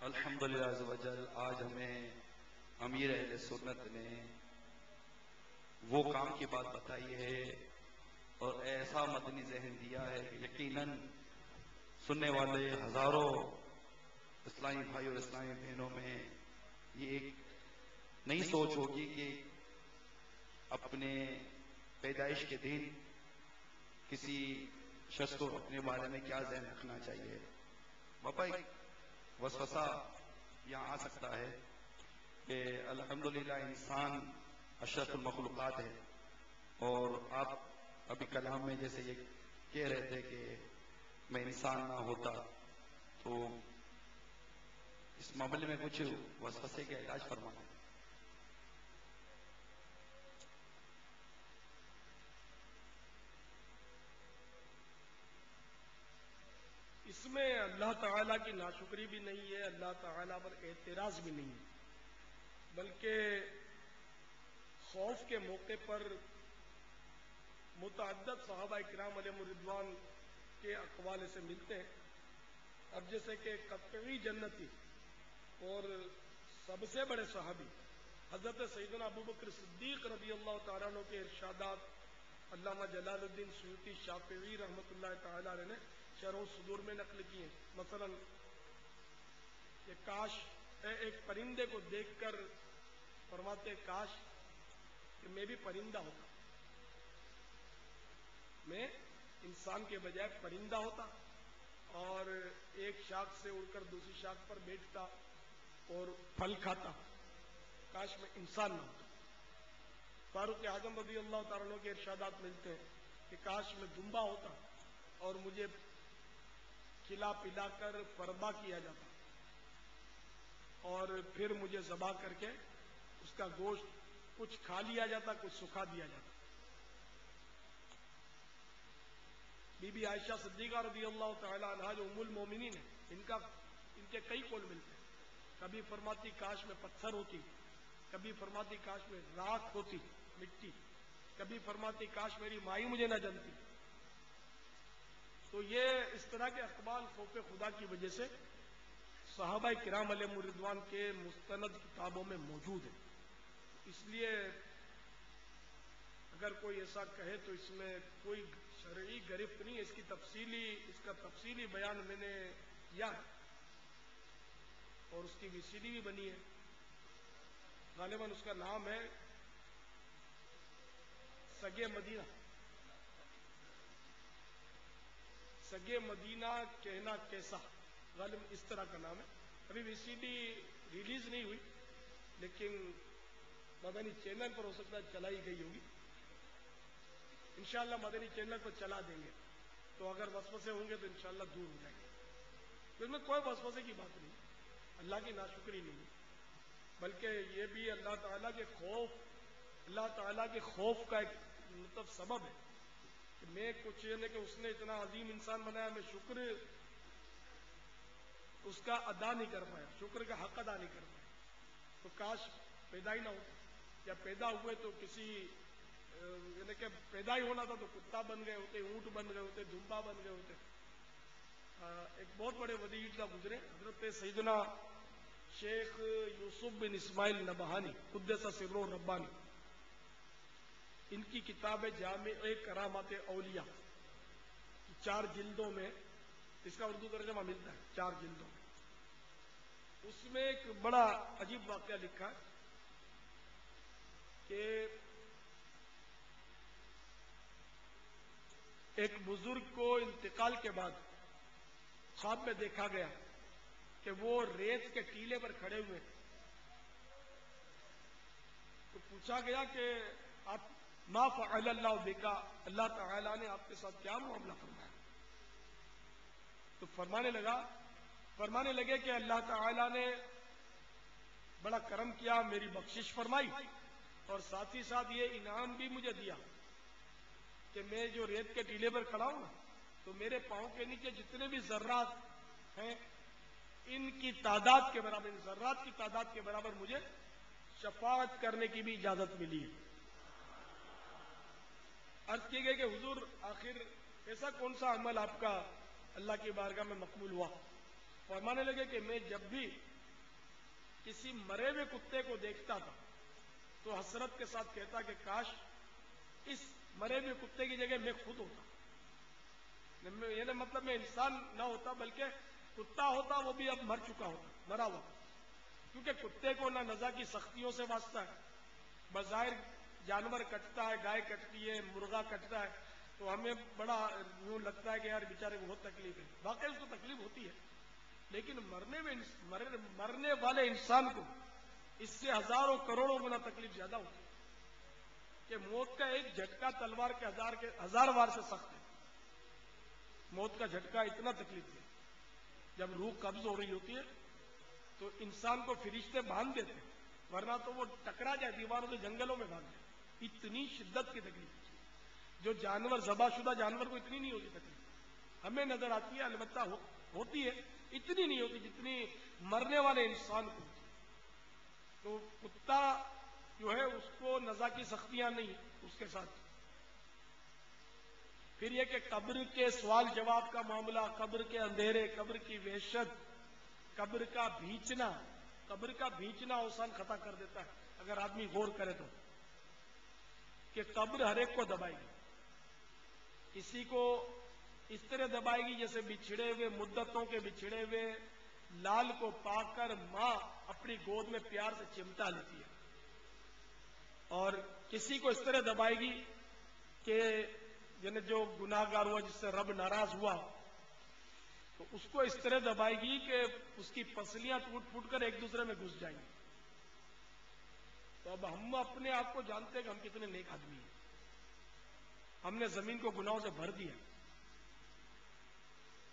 الحمدللہ عز و جل آج ہمیں امیر اہل سنت نے وہ کام کی بات بتائی ہے اور ایسا مدنی ذہن دیا ہے کہ یقیناً سننے والے ہزاروں اسلامی بھائی اور اسلامی بہنوں میں یہ ایک نئی سوچ ہوگی کہ اپنے پیدائش کے دن کسی شخص کو اپنے بارے میں کیا ذہن رکھنا چاہیے۔ باپا ایک وسوسہ یہاں آ سکتا ہے کہ الحمدللہ انسان اشرف المخلوقات ہے، اور آپ ابھی کلام میں جیسے یہ کہہ رہے تھے کہ میں انسان نہ ہوتا تو اس معاملے میں کچھ وسوسے کا علاج فرمائیں۔ اس میں اللہ تعالیٰ کی ناشکری بھی نہیں ہے، اللہ تعالیٰ پر اعتراض بھی نہیں ہے، بلکہ خوف کے موقع پر متعدد صحابہ کرام علیہم الرضوان کے اقوال سے ملتے ہیں۔ اب جیسے کہ قطعی جنتی اور سب سے بڑے صحابی حضرت سیدنا ابوبکر صدیق رضی اللہ تعالیٰ عنہ کے ارشادات علامہ جلال الدین سیوطی شافعی رحمۃ اللہ تعالیٰ علیہ نے شرح الصدور میں نقل کی ہیں۔ مثلا کہ کاش ایک پرندے کو دیکھ کر فرماتے کاش کہ میں بھی پرندہ ہوتا، میں انسان کے بجائے پرندہ ہوتا اور ایک شاخ سے اڑ کر دوسری شاخ پر بیٹھتا اور پھل کھاتا، کاش میں انسان نہ ہوتا۔ فاروق اعظم رضی اللہ تعالیٰ عنہ کے ارشادات ملتے ہیں کہ کاش میں دمبا ہوتا اور مجھے کھلا پلا کر فربا کیا جاتا اور پھر مجھے ذبح کر کے اس کا گوشت کچھ کھا لیا جاتا، کچھ سکھا دیا جاتا۔ بی بی عائشہ صدیقہ رضی اللہ تعالی عنہا جو ام المومنین ہیں، ان کے کئی قول ملتے ہیں۔ کبھی فرماتی کاش میں پتھر ہوتی، کبھی فرماتی کاش میں راکھ ہوتی مٹی، کبھی فرماتی کاش میری مائی مجھے نہ جانتی۔ تو یہ اس طرح کے اقوال خوف خدا کی وجہ سے صحابہ کرام علیہم الرضوان کے مستند کتابوں میں موجود ہے۔ اس لیے اگر کوئی ایسا کہے تو اس میں کوئی شرعی گرفت نہیں ہے، اس کا تفصیلی بیان میں نے کیا ہے اور اس کی ویسیڈی بھی بنی ہے۔ غالباً اس کا نام ہے سگے مدینہ، سگے مدینہ کہنا کیسا، غالباً اس طرح کا نام ہے۔ ابھی ویسیڈی ریلیز نہیں ہوئی، لیکن مدنی چینل پر ہو سکتا ہے چلائی گئی ہوگی۔ انشاءاللہ مدنی چینل پر چلا دیں گے تو اگر وسوسے ہوں گے تو انشاءاللہ دور ہو جائیں گے۔ تو اس میں کوئی وسوسے کی بات نہیں، اللہ کی ناشکری نہیں، بلکہ یہ بھی اللہ تعالیٰ کے خوف کا ایک مطلب سبب ہے کہ میں کچھ یعنی کہ اس نے اتنا عظیم انسان بنایا، میں شکر اس کا ادا نہیں کر پایا، شکر کا حق ادا نہیں کر پایا، تو کاش پیدا ہی نہ ہوتا، یا پیدا ہوئے تو کسی یعنی کہ پیدا ہی ہونا تھا تو کتا بن گئے ہوتے، اونٹ بن گئے ہوتے، دمبا بن گئے ہوتے۔ ایک بہت بڑے ولی کا گزرے حضرت سیدنا شیخ یوسف بن اسماعیل نبہانی قدس سرہ ربانی، ان کی کتاب جامع کرامات اولیاء 4 جلدوں میں، اس کا اردو ترجمہ ملتا ہے 4 جلدوں میں۔ اس میں ایک بڑا عجیب واقعہ لکھا ہے کہ ایک بزرگ کو انتقال کے بعد خواب میں دیکھا گیا کہ وہ ریت کے ٹیلے پر کھڑے ہوئے، تو پوچھا گیا کہ آپ ما فعل اللہ بکا، اللہ تعالیٰ نے آپ کے ساتھ کیا معاملہ فرمایا؟ تو فرمانے لگے کہ اللہ تعالیٰ نے بڑا کرم کیا، میری بخشش فرمائی، اور ساتھ ہی ساتھ یہ انعام بھی مجھے دیا کہ میں جو ریت کے ٹیلے پر کھڑا ہوں نا، تو میرے پاؤں کے نیچے جتنے بھی ذرات ہیں ان کی تعداد کے برابر، ان ذرات کی تعداد کے برابر مجھے شفاعت کرنے کی بھی اجازت ملی ہے۔ عرض کی گئی کہ حضور آخر ایسا کون سا عمل آپ کا اللہ کی بارگاہ میں مقبول ہوا؟ فرمانے لگے کہ میں جب بھی کسی مرے ہوئے کتے کو دیکھتا تھا تو حسرت کے ساتھ کہتا کہ کاش اس مرے ہوئے کتے کی جگہ میں خود ہوتا، یعنی مطلب میں انسان نہ ہوتا بلکہ کتا ہوتا، وہ بھی اب مر چکا ہوتا، مرا ہوا، کیونکہ کتے کو نہ نزا کی سختیوں سے واسطہ ہے، بظاہر جانور کٹتا ہے، گائے کٹتی ہے، مرغا کٹتا ہے تو ہمیں بڑا یوں لگتا ہے کہ یار بیچارے کو بہت تکلیف ہے، واقعی اس کو تکلیف ہوتی ہے، لیکن مرنے والے انسان کو اس سے ہزاروں کروڑوں گنا تکلیف زیادہ ہوتی ہے کہ موت کا ایک جھٹکا تلوار کے ہزار وار سے سخت ہے۔ موت کا جھٹکا اتنا تکلیف ہے، جب روح قبض ہو رہی ہوتی ہے تو انسان کو فرشتے باندھ دیتے ہیں، ورنہ تو وہ ٹکرا جائے دیواروں سے، جنگلوں میں باندھ دیتے، اتنی شدت کی تکلیف ہوتی ہے۔ جو جانور ذبح شدہ جانور کو اتنی نہیں ہوتی تکلیف، ہمیں نظر آتی ہے البتہ ہوتی ہے، اتنی نہیں ہوتی جتنی مرنے والے انسان کو ہوتی ہے۔ تو کتا جو ہے اس کو نزا کی سختیاں نہیں اس کے ساتھ۔ پھر یہ کہ قبر کے سوال جواب کا معاملہ، قبر کے اندھیرے، قبر کی وحشت، قبر کا بھینچنا اوسان خطا کر دیتا ہے اگر آدمی غور کرے تو، کہ قبر ہر ایک کو دبائے گی، کسی کو اس طرح دبائے گی جیسے بچھڑے ہوئے، مدتوں کے بچھڑے ہوئے لال کو پا کر ماں اپنی گود میں پیار سے چمٹا لیتی ہے، اور کسی کو اس طرح دبائے گی کہ یعنی جو گناہگار ہوا، جس سے رب ناراض ہوا، تو اس کو اس طرح دبائے گی کہ اس کی پسلیاں ٹوٹ پھوٹ کر ایک دوسرے میں گھس جائیں گی۔ تو اب ہم اپنے آپ کو جانتے ہیں کہ ہم کتنے نیک آدمی ہیں، ہم نے زمین کو گناہوں سے بھر دیا۔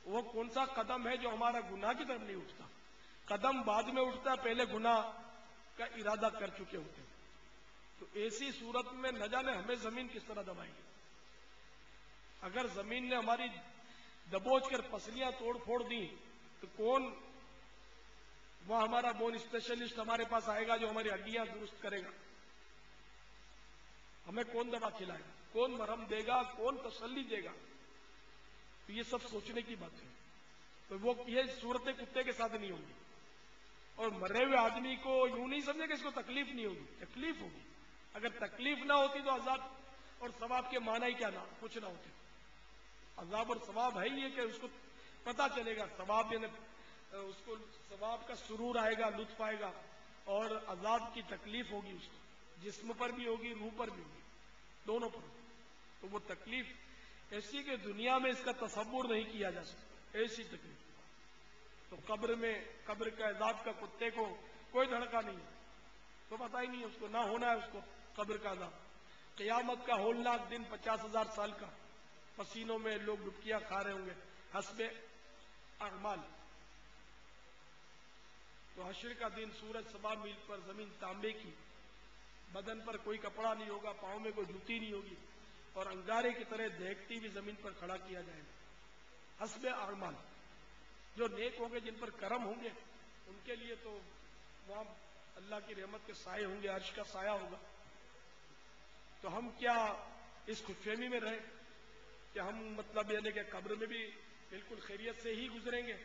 وہ کون سا قدم ہے جو ہمارا گناہ کی طرف نہیں اٹھتا؟ قدم بعد میں اٹھتا ہے، پہلے گناہ کا ارادہ کر چکے ہوتے ہیں۔ تو ایسی صورت میں نہ جانے ہمیں زمین کس طرح دبائے گی۔ اگر زمین نے ہماری دبوچ کر پسلیاں توڑ پھوڑ دی تو کون وہ ہمارا بون اسپیشلسٹ ہمارے پاس آئے گا جو ہماری ہڈیاں درست کرے گا؟ ہمیں کون دوا کھلائے گا، کون مرہم دے گا، کون تسلی دے گا؟ تو یہ سب سوچنے کی بات ہے۔ تو وہ یہ صورتیں کتے کے ساتھ نہیں ہوگی، اور مرے ہوئے آدمی کو یوں نہیں سمجھے کہ اس کو تکلیف نہیں ہوگی، تکلیف ہوگی۔ اگر تکلیف نہ ہوتی تو عذاب اور ثواب کے معنی ہی کیا نہ کچھ نہ ہوتے۔ عذاب اور ثواب ہے یہ کہ اس کو پتا چلے گا، ثواب یعنی اس کو ثواب کا سرور آئے گا، لطف آئے گا، اور عذاب کی تکلیف ہوگی، اس کو جسم پر بھی ہوگی، روح پر بھی ہوگی، دونوں پر ہوگی۔ تو وہ تکلیف ایسی کہ دنیا میں اس کا تصور نہیں کیا جا سکتا، ایسی تکلیف۔ تو قبر میں قبر کا عذاب کا کتے کو کوئی دھڑکا نہیں ہے، تو پتہ ہی نہیں اس کو، نہ ہونا ہے اس کو قبر کا عذاب۔ قیامت کا ہولناک دن 50,000 سال کا، پسینوں میں لوگ ڈبکیاں کھا رہے ہوں گے حسب اعمال۔ تو حشر کا دن، سورج 7 میل پر، زمین تانبے کی، بدن پر کوئی کپڑا نہیں ہوگا، پاؤں میں کوئی جوتی نہیں ہوگی، اور انگارے کی طرح دیکھتی بھی زمین پر کھڑا کیا جائے گا حسب اعمال۔ جو نیک ہوں گے، جن پر کرم ہوں گے، ان کے لیے تو وہاں اللہ کی رحمت کے سائے ہوں گے، عرش کا سایہ ہوگا۔ تو ہم کیا اس خوش فہمی میں رہیں کہ ہم مطلب یعنی کہ قبر میں بھی بالکل خیریت سے ہی گزریں گے،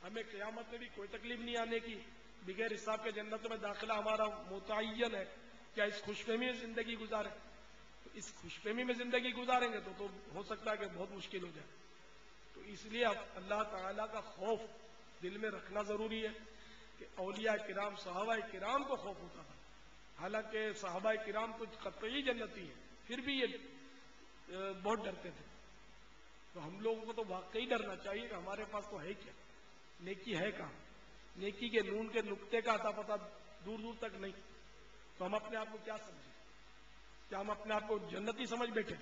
ہمیں قیامت میں بھی کوئی تکلیف نہیں آنے کی، بغیر حساب کے جنت میں داخلہ ہمارا متعین ہے؟ کیا اس خوش فہمی میں زندگی گزاریں؟ تو اس خوش فہمی میں زندگی گزاریں گے تو ہو سکتا ہے کہ بہت مشکل ہو جائے۔ تو اس لیے اللہ تعالیٰ کا خوف دل میں رکھنا ضروری ہے کہ اولیاء کرام، صحابہ کرام کو خوف ہوتا تھا، حالانکہ صحابہ کرام تو قطعی جنتی ہیں، پھر بھی یہ بہت ڈرتے تھے۔ تو ہم لوگوں کو تو واقعی ڈرنا چاہیے کہ ہمارے پاس تو ہے کیا، نیکی ہے کہاں، نیکی کے نون کے نقطے کا اتا پتہ دور دور تک نہیں، تو ہم اپنے آپ کو کیا سمجھیں؟ کیا ہم اپنے آپ کو جنتی سمجھ بیٹھے؟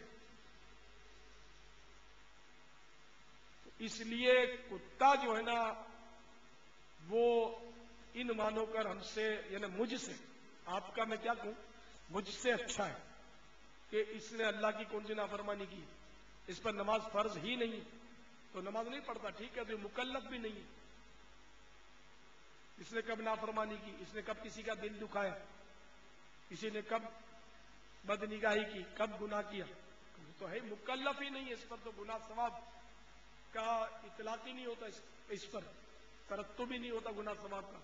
تو اس لیے کتا جو ہے نا وہ ان مانو کر ہم سے، یعنی مجھ سے، آپ کا میں کیا کہوں، مجھ سے اچھا ہے کہ اس نے اللہ کی کون سی نافرمانی کی، اس پر نماز فرض ہی نہیں، تو نماز نہیں پڑھتا، ٹھیک ہے، تو مکلف بھی نہیں، اس نے کب نافرمانی کی، اس نے کب کسی کا دل دکھایا، کسی نے کب بدنگاہی کی، کب گناہ کیا، تو ہے مکلف ہی نہیں، اس پر تو گناہ ثواب کا اطلاق ہی نہیں ہوتا، اس پر ترتب ہی نہیں ہوتا گناہ ثواب کا۔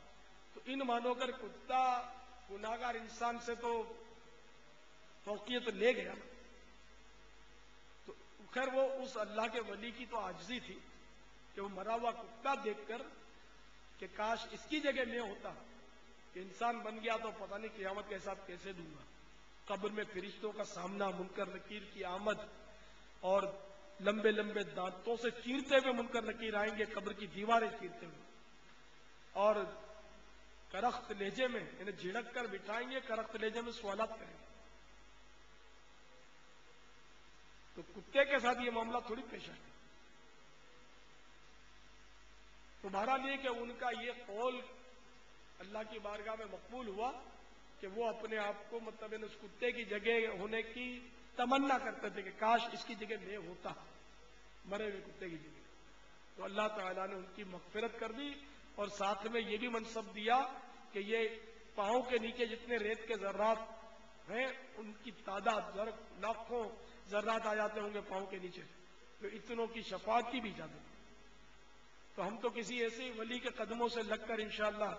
تو ان مانو کر کتا گناہگار انسان سے تو فوقیت لے گیا، تو خیر وہ اس اللہ کے ولی کی تو عاجزی تھی کہ وہ مرا ہوا کتا دیکھ کر کہ کاش اس کی جگہ میں ہوتا کہ انسان بن گیا تو پتہ نہیں قیامت کے حساب کیسے دوں گا، قبر میں فرشتوں کا سامنا، منکر نکیر کی آمد، اور لمبے لمبے دانتوں سے چیرتے ہوئے منکر نکیر آئیں گے، قبر کی دیواریں چیرتے ہوئے، اور کرخت لہجے میں انہیں جھڑک کر بٹھائیں گے، کرخت لہجے میں سوالات کریں گے۔ تو کتے کے ساتھ یہ معاملہ تھوڑی پیش آئے۔ تو بہرحال یہ کہ ان کا یہ قول اللہ کی بارگاہ میں مقبول ہوا کہ وہ اپنے آپ کو مطلب اس کتے کی جگہ ہونے کی تمنا کرتے تھے کہ کاش اس کی جگہ میں ہوتا، مرے ہوئے کتے کی جگہ۔ تو اللہ تعالیٰ نے ان کی مغفرت کر دی، اور ساتھ میں یہ بھی منصب دیا کہ یہ پاؤں کے نیچے جتنے ریت کے ذرات ہیں ان کی تعداد لاکھوں ذرات آ جاتے ہوں گے پاؤں کے نیچے، تو اتنوں کی شفاعت کی بھی اجازت۔ تو ہم تو کسی ایسے ولی کے قدموں سے لگ کر انشاءاللہ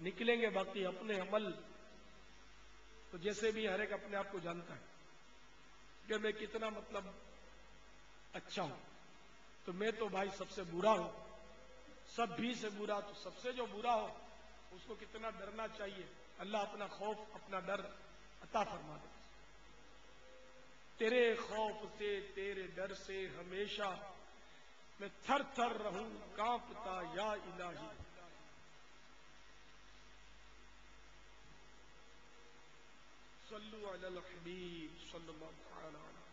نکلیں گے، باقی اپنے عمل تو جیسے بھی ہر ایک اپنے آپ کو جانتا ہے کہ میں کتنا مطلب اچھا ہوں، تو میں تو بھائی سب سے برا ہوں، سب بھی سے برا، تو سب سے جو برا ہو اس کو کتنا ڈرنا چاہیے۔ اللہ اپنا خوف، اپنا ڈر عطا فرما دے۔ تیرے خوف سے، تیرے ڈر سے ہمیشہ میں تھر تھر رہوں کانپتا یا الہی۔ صلو علی الحبیب صلی اللہ تعالی علیہ